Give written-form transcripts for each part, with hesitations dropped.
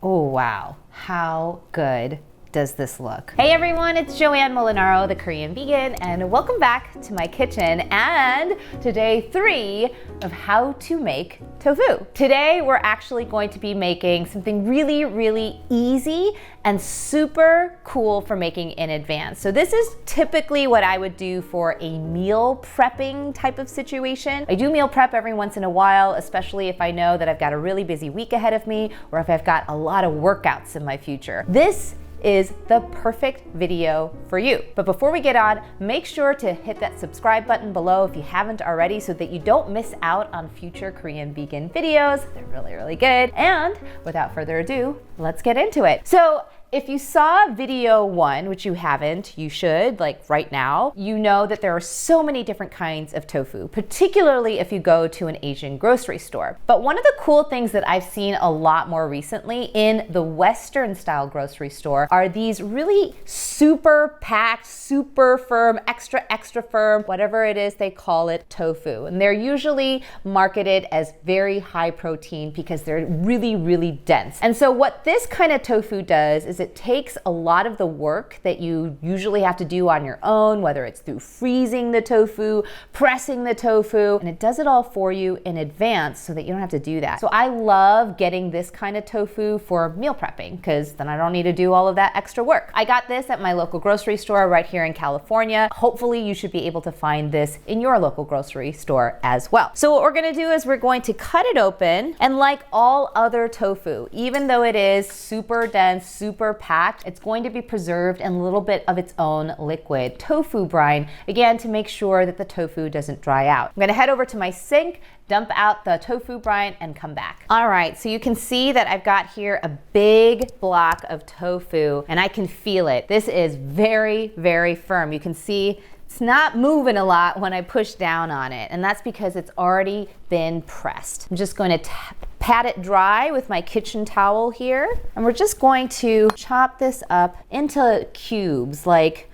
Oh wow, how good does this look? Hey everyone, it's Joanne Molinaro, the Korean vegan, and welcome back to my kitchen and to day 3 of how to make tofu. Today we're actually going to be making something really easy and super cool for making in advance. So this is typically what I would do for a meal prepping type of situation. I do meal prep every once in a while, especially if I know that I've got a really busy week ahead of me or if I've got a lot of workouts in my future. This is the perfect video for you. But before we get on, make sure to hit that subscribe button below if you haven't already so that you don't miss out on future Korean vegan videos. They're really good. And without further ado, let's get into it. So if you saw video 1, which you haven't, you should, like right now, you know that there are so many different kinds of tofu, particularly if you go to an Asian grocery store. But one of the cool things that I've seen a lot more recently in the Western style grocery store are these really super packed, super firm, extra firm, whatever it is they call it, tofu. And they're usually marketed as very high protein because they're really dense. And so what this kind of tofu does is it takes a lot of the work that you usually have to do on your own, whether it's through freezing the tofu, pressing the tofu, and it does it all for you in advance so that you don't have to do that. So I love getting this kind of tofu for meal prepping because then I don't need to do all of that extra work. I got this at my local grocery store right here in California. Hopefully you should be able to find this in your local grocery store as well. So what we're gonna do is we're going to cut it open, and like all other tofu, even though it is super dense, super packed, it's going to be preserved in a little bit of its own liquid tofu brine, again, to make sure that the tofu doesn't dry out. I'm gonna head over to my sink, dump out the tofu brine, and come back. All right, so you can see that I've got here a big block of tofu, and I can feel it. This is very firm. You can see it's not moving a lot when I push down on it, and that's because it's already been pressed. I'm just going to pat it dry with my kitchen towel here, and we're just going to chop this up into cubes, like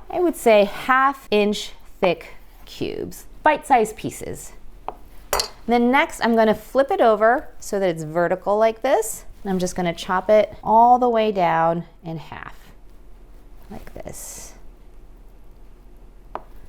I would say 1/2 inch thick cubes, bite-sized pieces. Then next I'm going to flip it over so that it's vertical like this, and I'm just going to chop it all the way down in half like this.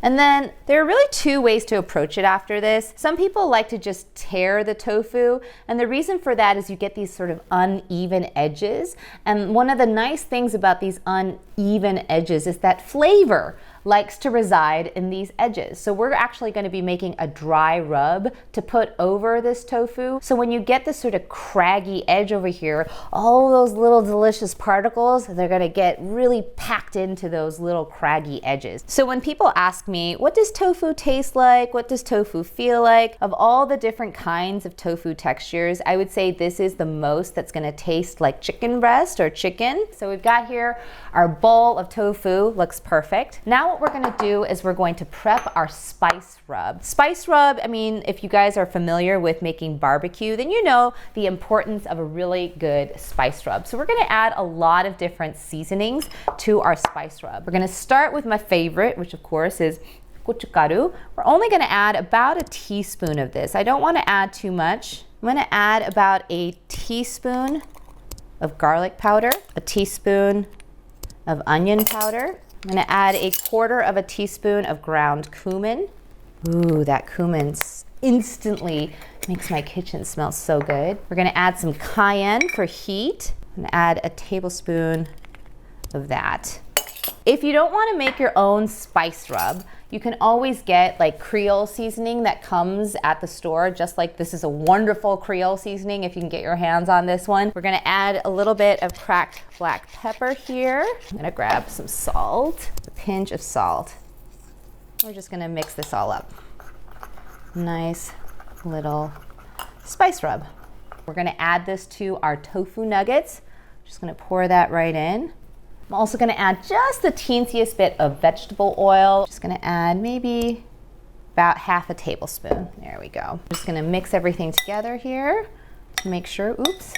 And then there are really 2 ways to approach it after this. Some people like to just tear the tofu, and the reason for that is you get these sort of uneven edges. And one of the nice things about these uneven edges is that flavor likes to reside in these edges. So we're actually going to be making a dry rub to put over this tofu. So when you get this sort of craggy edge over here, all those little delicious particles, they're going to get really packed into those little craggy edges. So when people ask me, what does tofu taste like? What does tofu feel like? Of all the different kinds of tofu textures, I would say this is the most that's going to taste like chicken breast or chicken. So we've got here our bowl of tofu, looks perfect. Now what we're gonna do is we're going to prep our spice rub. Spice rub, I mean, if you guys are familiar with making barbecue, then you know the importance of a really good spice rub. So we're gonna add a lot of different seasonings to our spice rub. We're gonna start with my favorite, which of course is gochugaru. We're only gonna add about a teaspoon of this. I don't wanna add too much. I'm gonna add about a teaspoon of garlic powder, a teaspoon of onion powder. I'm gonna add a 1/4 teaspoon of ground cumin. Ooh, that cumin instantly makes my kitchen smell so good. We're gonna add some cayenne for heat. I'm gonna add a tablespoon of that. If you don't wanna make your own spice rub, you can always get like Creole seasoning that comes at the store, just like this is a wonderful Creole seasoning if you can get your hands on this one. We're gonna add a little bit of cracked black pepper here. I'm gonna grab some salt, a pinch of salt. We're just gonna mix this all up. Nice little spice rub. We're gonna add this to our tofu nuggets. Just gonna pour that right in. I'm also gonna add just the teensiest bit of vegetable oil. Just gonna add maybe about 1/2 tablespoon. There we go. Just gonna mix everything together here to make sure, oops,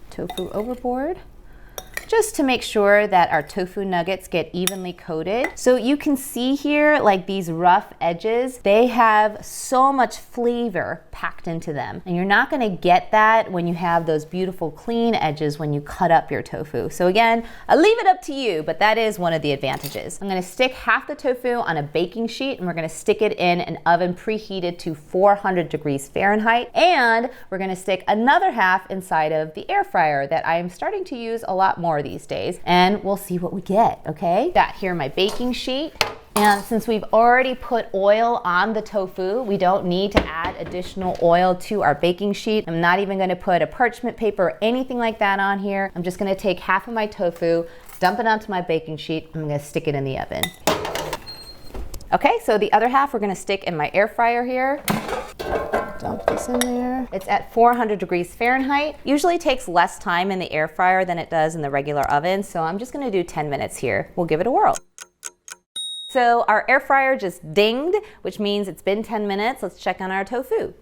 tofu overboard. just to make sure that our tofu nuggets get evenly coated. So you can see here, like these rough edges, they have so much flavor packed into them. And you're not gonna get that when you have those beautiful clean edges when you cut up your tofu. So again, I'll leave it up to you, but that is one of the advantages. I'm gonna stick half the tofu on a baking sheet and we're gonna stick it in an oven preheated to 400 degrees Fahrenheit. And we're gonna stick another half inside of the air fryer that I am starting to use a lot more these days. And we'll see what we get, okay? Got here my baking sheet. And since we've already put oil on the tofu, we don't need to add additional oil to our baking sheet. I'm not even gonna put a parchment paper or anything like that on here. I'm just gonna take half of my tofu, dump it onto my baking sheet, I'm gonna stick it in the oven. Okay, so the other half we're gonna stick in my air fryer here. Dump this in there. It's at 400 degrees Fahrenheit. Usually takes less time in the air fryer than it does in the regular oven, so I'm just gonna do 10 minutes here. We'll give it a whirl. So our air fryer just dinged, which means it's been 10 minutes. Let's check on our tofu.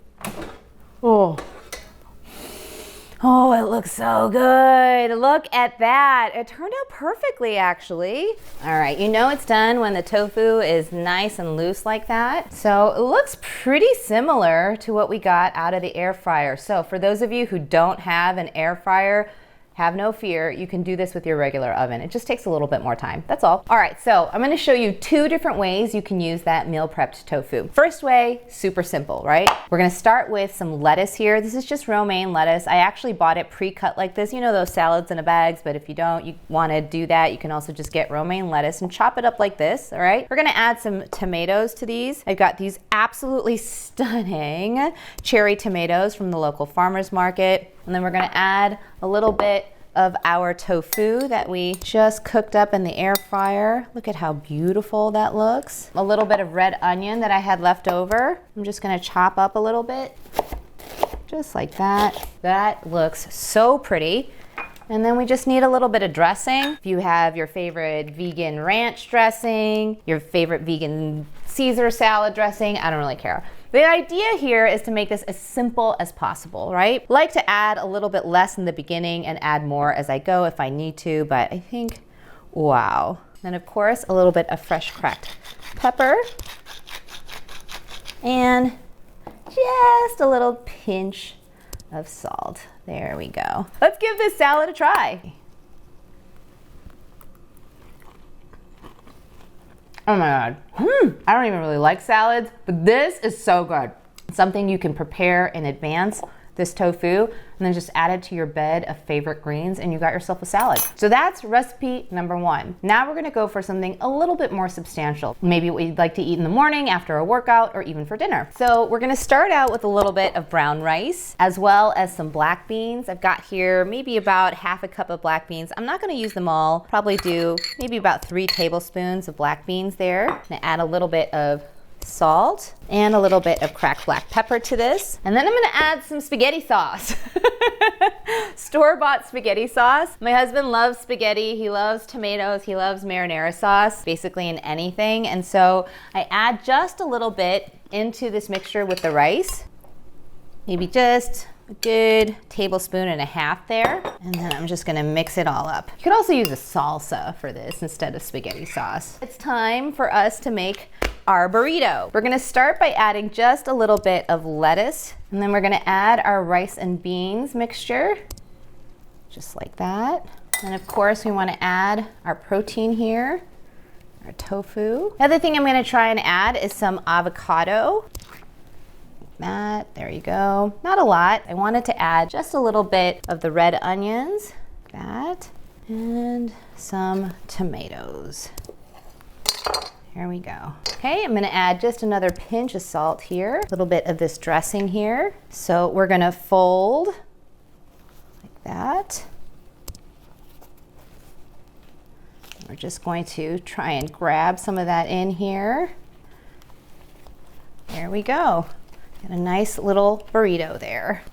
Oh, it looks so good. Look at that. It turned out perfectly, actually. All right, you know it's done when the tofu is nice and loose like that. So it looks pretty similar to what we got out of the air fryer. So for those of you who don't have an air fryer, have no fear, you can do this with your regular oven. It just takes a little bit more time, that's all. All right, so I'm gonna show you 2 different ways you can use that meal prepped tofu. First way, super simple, right? We're gonna start with some lettuce here. This is just romaine lettuce. I actually bought it pre-cut like this. You know those salads in a bags, but if you don't, you wanna do that, you can also just get romaine lettuce and chop it up like this, all right? We're gonna add some tomatoes to these. I've got these absolutely stunning cherry tomatoes from the local farmer's market. And then we're gonna add a little bit of our tofu that we just cooked up in the air fryer. Look at how beautiful that looks. A little bit of red onion that I had left over. I'm just gonna chop up a little bit, just like that. That looks so pretty. And then we just need a little bit of dressing. If you have your favorite vegan ranch dressing, your favorite vegan Caesar salad dressing, I don't really care. The idea here is to make this as simple as possible, right? Like to add a little bit less in the beginning and add more as I go if I need to, but I think, wow. Then of course, a little bit of fresh cracked pepper and just a little pinch of salt. There we go. Let's give this salad a try. Oh my God. I don't even really like salads, but this is so good. It's something you can prepare in advance, this tofu, and then just add it to your bed of favorite greens and you got yourself a salad. So that's recipe number 1. Now we're gonna go for something a little bit more substantial. Maybe what you'd like to eat in the morning after a workout or even for dinner. So we're gonna start out with a little bit of brown rice as well as some black beans. I've got here maybe about half a cup of black beans. I'm not gonna use them all. Probably do maybe about 3 tablespoons of black beans there. I'm gonna add a little bit of salt and a little bit of cracked black pepper to this. And then I'm gonna add some spaghetti sauce. Store-bought spaghetti sauce. My husband loves spaghetti, he loves tomatoes, he loves marinara sauce, basically in anything. And so I add just a little bit into this mixture with the rice. Maybe just a good tablespoon and a half there. And then I'm just gonna mix it all up. You could also use a salsa for this instead of spaghetti sauce. It's time for us to make our burrito. We're gonna start by adding just a little bit of lettuce, and then we're gonna add our rice and beans mixture, just like that. And of course, we wanna add our protein here, our tofu. The other thing I'm gonna try and add is some avocado. Like that, there you go. Not a lot. I wanted to add just a little bit of the red onions, like that, and some tomatoes. Here we go. Okay, I'm gonna add just another pinch of salt here, a little bit of this dressing here. So we're gonna fold like that. We're just going to try and grab some of that in here. There we go. Got a nice little burrito there.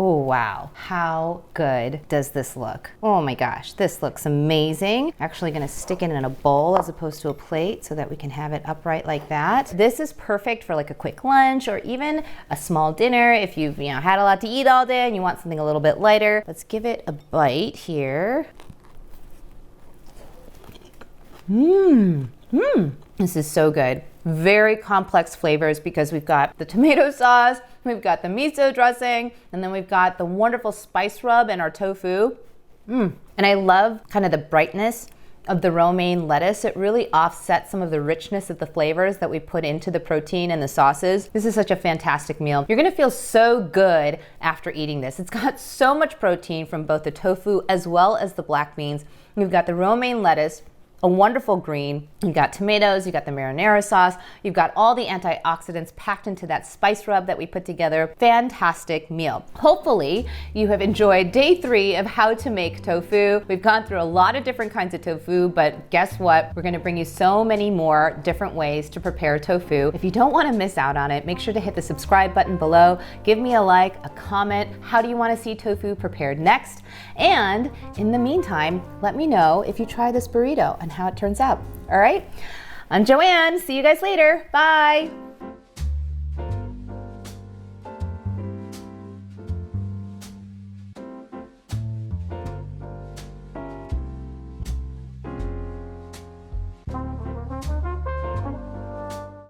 Oh wow, how good does this look? Oh my gosh, this looks amazing. Actually gonna stick it in a bowl as opposed to a plate so that we can have it upright like that. This is perfect for like a quick lunch or even a small dinner if you've had a lot to eat all day and you want something a little bit lighter. Let's give it a bite here. This is so good. Very complex flavors because we've got the tomato sauce, we've got the miso dressing, and then we've got the wonderful spice rub in our tofu. And I love kind of the brightness of the romaine lettuce. It really offsets some of the richness of the flavors that we put into the protein and the sauces. This is such a fantastic meal. You're gonna feel so good after eating this. It's got so much protein from both the tofu as well as the black beans. You've got the romaine lettuce, a wonderful green, you've got tomatoes, you've got the marinara sauce, you've got all the antioxidants packed into that spice rub that we put together. Fantastic meal. Hopefully you have enjoyed day 3 of how to make tofu. We've gone through a lot of different kinds of tofu, but guess what? We're gonna bring you so many more different ways to prepare tofu. If you don't wanna miss out on it, make sure to hit the subscribe button below. Give me a like, a comment. How do you wanna see tofu prepared next? And in the meantime, let me know if you try this burrito and how it turns out. All right, I'm Joanne. See you guys later. Bye.